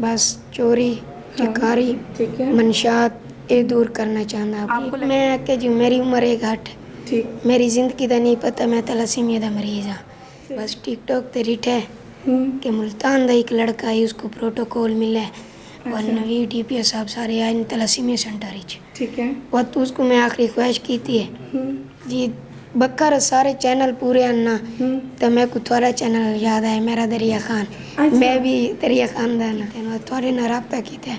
बस चोरी चिकारी ठीक है। मंशात ये दूर करना चाहता आपको मैं कि जी मेरी उम्र एक घट ठीक मेरी ज़िंदगी का नहीं पता मैं तलासीमिया का मरीज़ हाँ बस टिकटॉक ते रिठ है कि मुल्तान का एक लड़का है उसको प्रोटोकॉल मिला है और नवी DPO साहब सारे आए तलासीमिया सेंटर ठीक है। और तो उसको मैं आखिरी ख्वाहिश की थी जी बकर सारे चैनल पूरे आना तो मैं को थोड़ा चैनल याद आया मेरा दरिया खान मैं भी दरिया खानदान है थोड़े ना रब्ता किया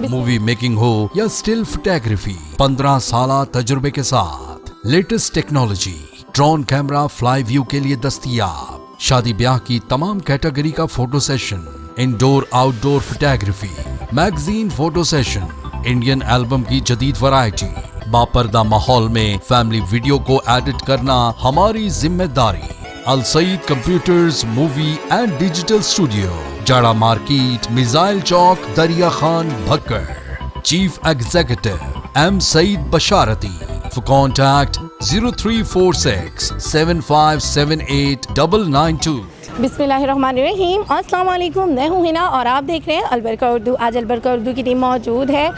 मूवी मेकिंग हो या स्टिल फोटोग्राफी 15 साल तजुर्बे के साथ latest technology drone camera fly view के लिए दस्तयाब शादी ब्याह की तमाम कैटेगरी का photo session indoor outdoor photography magazine photo session Indian album की जदीद वैरायटी बापर्दा माहौल में फैमिली वीडियो को एडिट करना हमारी जिम्मेदारी Al Saeed computers movie and digital studio जाड़ा market missile Chowk Darya Khan Bhakkar chief executive M Saeed Basharati for contact 0346757892 बिस्मिल्लाहिर्रहमानिर्रहीम अस्सलाम वालेकुम। मैं हूँ हिना और आप देख रहे हैं अलबरका उर्दू। आज अलबरका उर्दू की टीम मौजूद है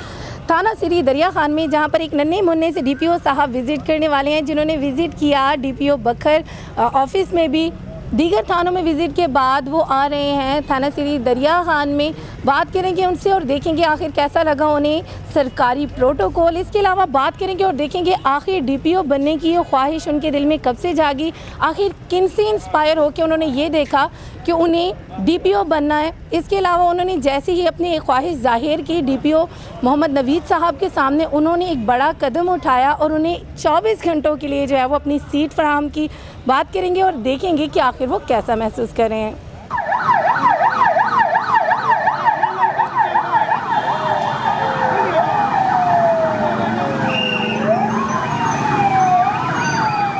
थाना सिरी दरिया खान में, जहाँ पर एक नन्हे मुन्ने से DPO साहब विज़िट करने वाले हैं, जिन्होंने विज़िट किया DPO बखर ऑफिस में भी दीगर थानों में विज़िट के बाद वो आ रहे हैं थाना सिरी दरिया खान में। बात करेंगे उनसे और देखेंगे आखिर कैसा लगा उन्हें सरकारी प्रोटोकॉल। इसके अलावा बात करेंगे और देखेंगे आखिर DPO बनने की ये ख्वाहिश उनके दिल में कब से जागी, आखिर किन से इंस्पायर होकर उन्होंने ये देखा कि उन्हें DPO बनना है। इसके अलावा उन्होंने जैसे ही अपनी ख्वाहिश जाहिर की DPO मोहम्मद नवीद साहब के सामने, उन्होंने एक बड़ा कदम उठाया और उन्हें 24 घंटों के लिए जो है वो अपनी सीट फराहम की। बात करेंगे और देखेंगे कि आखिर वो कैसा महसूस कर रहे हैं।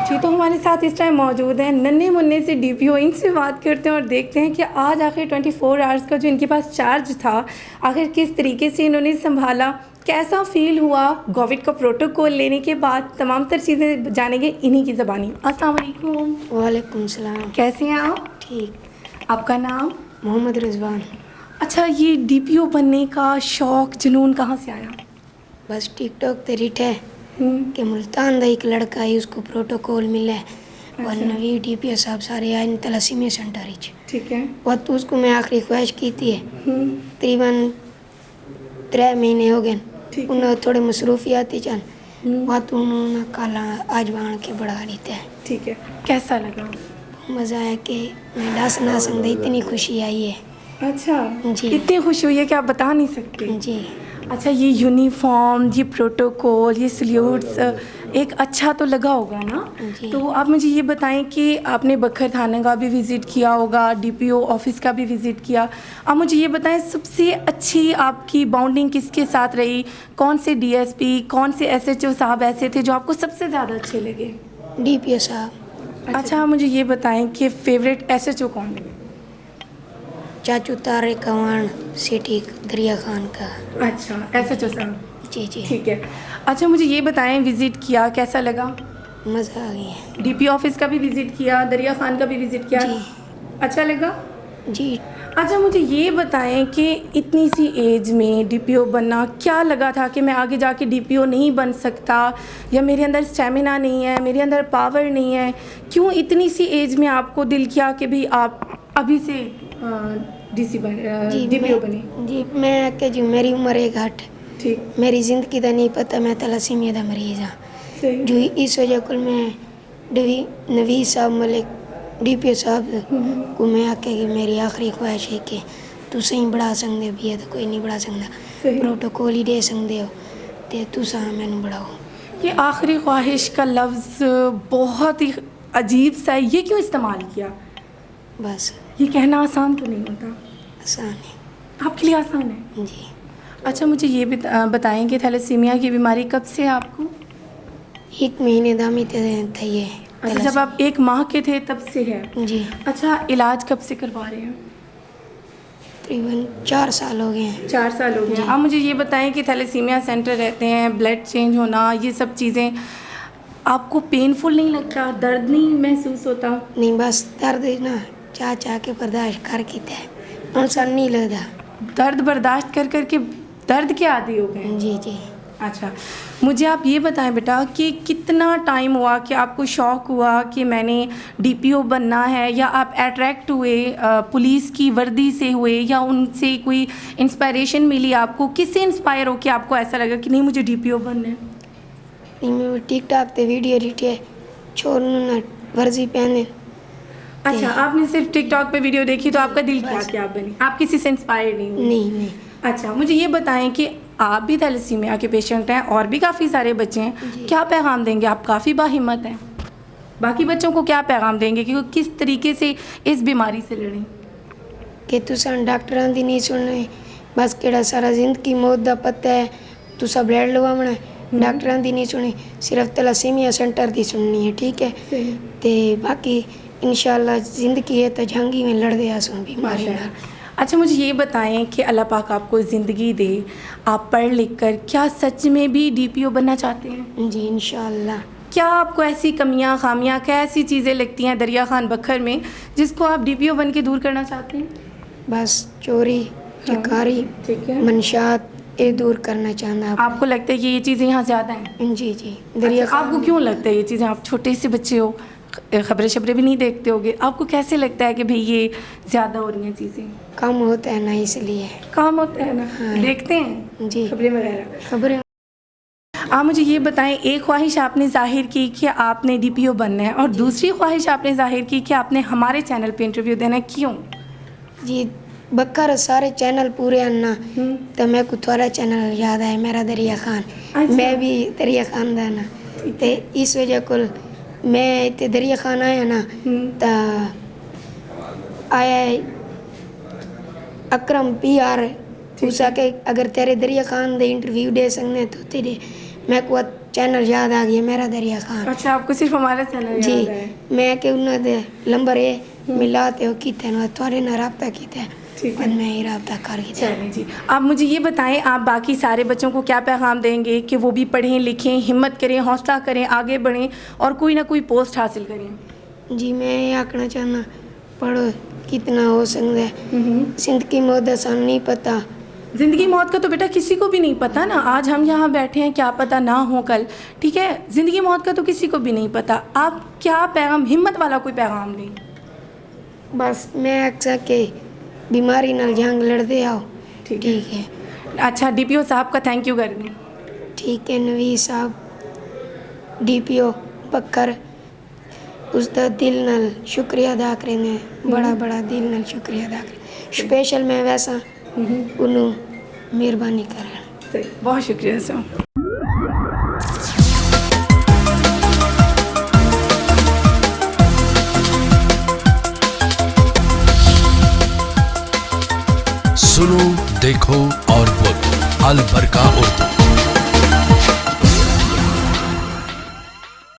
जी, तो हमारे साथ इस टाइम मौजूद हैं नन्हे मुन्ने से DPO। इनसे बात करते हैं और देखते हैं कि आज आखिर 24 आवर्स का जो इनके पास चार्ज था आखिर किस तरीके से इन्होंने संभाला, कैसा फील हुआ कोविड का प्रोटोकॉल लेने के बाद। तमाम तर चीज़ें जानेंगे इन्हीं की ज़बानी। अस्सलाम वालेकुम। वालेकुम सलाम। कैसे हैं आप? ठीक। आपका नाम? मोहम्मद रिजवान। अच्छा, ये DPO बनने का शौक़ जुनून कहाँ से आया? बस टिकटॉक ते रिठ है कि मुल्तान का एक लड़का है उसको प्रोटोकॉल मिला है और नवी DPO साहब सारे आए तलासीमिया सेंटर ठीक है। और तो उसको मैं आखिरी ख्वाहिश की थी तकरीबन 3 महीने हो गए उन्हें थोड़े मसरूफियाती चल वहाँ तो उन्होंने काला आज बाण के बढ़ा लेते हैं। ठीक है, कैसा लगा? मज़ा आया कि मैं डांस ना सकते इतनी खुशी आई है। अच्छा जी। इतनी खुशी हुई है कि आप बता नहीं सकते। जी। अच्छा, ये यूनिफॉर्म, ये प्रोटोकॉल, ये सल्यूट्स एक अच्छा तो लगा होगा ना? तो आप मुझे ये बताएं कि आपने बखर थाने का भी विज़िट किया होगा, DPO ऑफिस का भी विज़िट किया। आप मुझे ये बताएं सबसे अच्छी आपकी बाउंडिंग किसके साथ रही? कौन से DSP, कौन से SHO साहब ऐसे थे जो आपको सबसे ज़्यादा अच्छे लगे? DPO साहब। अच्छा, आप मुझे ये बताएं कि फेवरेट SHO कौन है? चाचू तारे कवान सिटी दरिया खान का। अच्छा, SHO साहब। जी जी। ठीक है। अच्छा, मुझे ये बताएं विज़िट किया कैसा लगा? मज़ा आ गया। DPO ऑफिस का भी विज़िट किया, दरिया खान का भी विज़िट किया। जी। अच्छा लगा? जी। अच्छा, मुझे ये बताएं कि इतनी सी एज में DPO बनना क्या लगा था कि मैं आगे जाके DPO नहीं बन सकता, या मेरे अंदर स्टेमिना नहीं है, मेरे अंदर पावर नहीं है? क्यों इतनी सी एज में आपको दिल किया कि भाई आप अभी से DPO बने? जी मैं कि जी मेरी उम्र एक घट ठीक मेरी ज़िंदगी का नहीं पता मैं तलासीमिया का मरीज़ हाँ सही। जो इस वजह को मैं नवीद साहब मलिक DPO साहब को मैं आके कि मेरी आखिरी ख्वाहिश है कि तू सही बढ़ा सकते भी है तो कोई नहीं बढ़ा सकता, प्रोटोकॉल ही दे सकते हो तो तू सा मैनू बढ़ाओ। ये आखिरी ख्वाहिश का लफ्ज़ बहुत ही अजीब सा है, ये क्यों इस्तेमाल किया? बस ये कहना आसान तो नहीं होता। आसान है। आपके लिए आसान है? जी। अच्छा, मुझे ये बताएं कि थैलेसीमिया की बीमारी कब से है आपको? 1 महीने दामी थे ये। अच्छा, जब आप 1 माह के थे तब से है? जी। अच्छा, इलाज कब से करवा रहे हैं? तकरीबन 4 साल हो गए हैं। 4 साल हो गए। आप मुझे ये बताएं कि थैलेसीमिया सेंटर रहते हैं, ब्लड चेंज होना, ये सब चीज़ें आपको पेनफुल नहीं लगता, दर्द नहीं महसूस होता? नहीं, बस दर्द ना चाह के बर्दाश्त कर की थे उनसा नहीं लगता। दर्द बर्दाश्त कर कर के दर्द के आदी हो गए? जी जी। अच्छा, मुझे आप ये बताएं बेटा कि कितना टाइम हुआ कि आपको शौक़ हुआ कि मैंने डीपीओ बनना है, या आप अट्रैक्ट हुए पुलिस की वर्दी से हुए, या उनसे कोई इंस्पायरेशन मिली आपको? किससे इंस्पायर हो कि आपको ऐसा लगा कि नहीं मुझे डीपीओ बनना है? नहीं, मैं टिकटॉक पे वीडियो रिटे छोड़ने ना वर्जी पहने। अच्छा, आपने सिर्फ टिकटॉक पे वीडियो देखी तो आपका दिल किया कि आप बनी, आप किसी से इंस्पायर नहीं हुए? नहीं नहीं। अच्छा, मुझे ये बताएं कि आप भी थैलेसीमिया के पेशेंट हैं और भी काफ़ी सारे बच्चे हैं, क्या पैगाम देंगे? आप काफ़ी बाहिम्मत हैं, बाकी बच्चों को क्या पैगाम देंगे कि वो किस तरीके से इस बीमारी से लड़ें? कि तुसा डॉक्टरां दी नहीं सुननी, बस केड़ा सारा जिंदगी मौत दा पता है, तुसा ब्लड लवावना है, डॉक्टरां दी नहीं सुनी, सिर्फ थैलेसीमिया सेंटर दी सुननी है, ठीक है? ते बाकी इंशाल्लाह ज़िंदगी है तो जंगी में लड़दे आसूं बीमारी नाल। अच्छा, मुझे ये बताएं कि अल्लाह पाक आपको ज़िंदगी दे, आप पढ़ लिख कर क्या सच में भी डीपीओ बनना चाहते हैं? जी इंशाल्लाह। क्या आपको ऐसी कमियां खामियां, क्या ऐसी चीज़ें लगती हैं दरिया खान बखर में जिसको आप डीपीओ बन के दूर करना चाहते हैं? बस चोरी चकारी ठीक है। मंशात ये दूर करना चाहना आप। आपको लगता है कि ये चीज़ें यहाँ ज़्यादा हैं? जी जी। दरिया अच्छा, आपको क्यों लगता है ये चीज़ें? आप छोटे से बच्चे हो, खबरें शबरें भी नहीं देखते होगे, आपको कैसे लगता है कि भाई ये ज़्यादा हो रही हैं चीज़ें? कम होता है ना इसलिए। काम होता है ना? हाँ। देखते हैं जी खबरें वगैरह। खबरें। आप मुझे ये बताएं, एक ख्वाहिश आपने जाहिर की कि आपने डीपीओ बनना है, और दूसरी ख्वाहिश आपने जाहिर की कि आपने हमारे चैनल पे इंटरव्यू देना है, क्यों? जी बकर सारे चैनल पूरे आना तो मैं को थोड़ा चैनल याद है मेरा दरिया खान। अच्छा। मैं भी दरिया खान दा ना, ते इस वजह को मैं इतने दरिया खान आया ना तो आया अकरम PR पूछा कि अगर तेरे दरिया खान दे इंटरव्यू दे सकने तो तेरे, मैं को चैनल याद आ गया मेरा दरिया खान। अच्छा, आपको सिर्फ हमारा चैनल जी याद है? मैं के उन्हें दे नंबर ये मिलाते हो किते ना थोड़े ना रब्ता किते, ठीक है। मैं ही रब्ता कर के। चलिए जी, आप मुझे ये बताएं, आप बाकी सारे बच्चों को क्या पैगाम देंगे कि वो भी पढ़ें लिखें, हिम्मत करें, हौसला करें, आगे बढ़ें और कोई ना कोई पोस्ट हासिल करें? जी मैं ये आखना चाहना, पढ़ो कितना हो सकता है, जिंदगी मौत आसान नहीं पता। ज़िंदगी मौत का तो बेटा किसी को भी नहीं पता ना, आज हम यहाँ बैठे हैं, क्या पता ना हो कल, ठीक है? ज़िंदगी मौत का तो किसी को भी नहीं पता। आप क्या पैगाम, हिम्मत वाला कोई पैगाम दें? बस मैं अक्सर के बीमारी नाल जंग लड़ते आओ। ठीक है। अच्छा, डीपीओ साहब का थैंक यू कर दें। ठीक है नवीस साहब, DPO बकर उसका दिल नाल शुक्रिया अदा करें, बड़ा बड़ा दिल नाल शुक्रिया अदा करें। स्पेशल मैं वैसा उन्हों मेहरबानी करें। बहुत शुक्रिया सर। सुनो, देखो और बोलो, अल बरका उर्दू।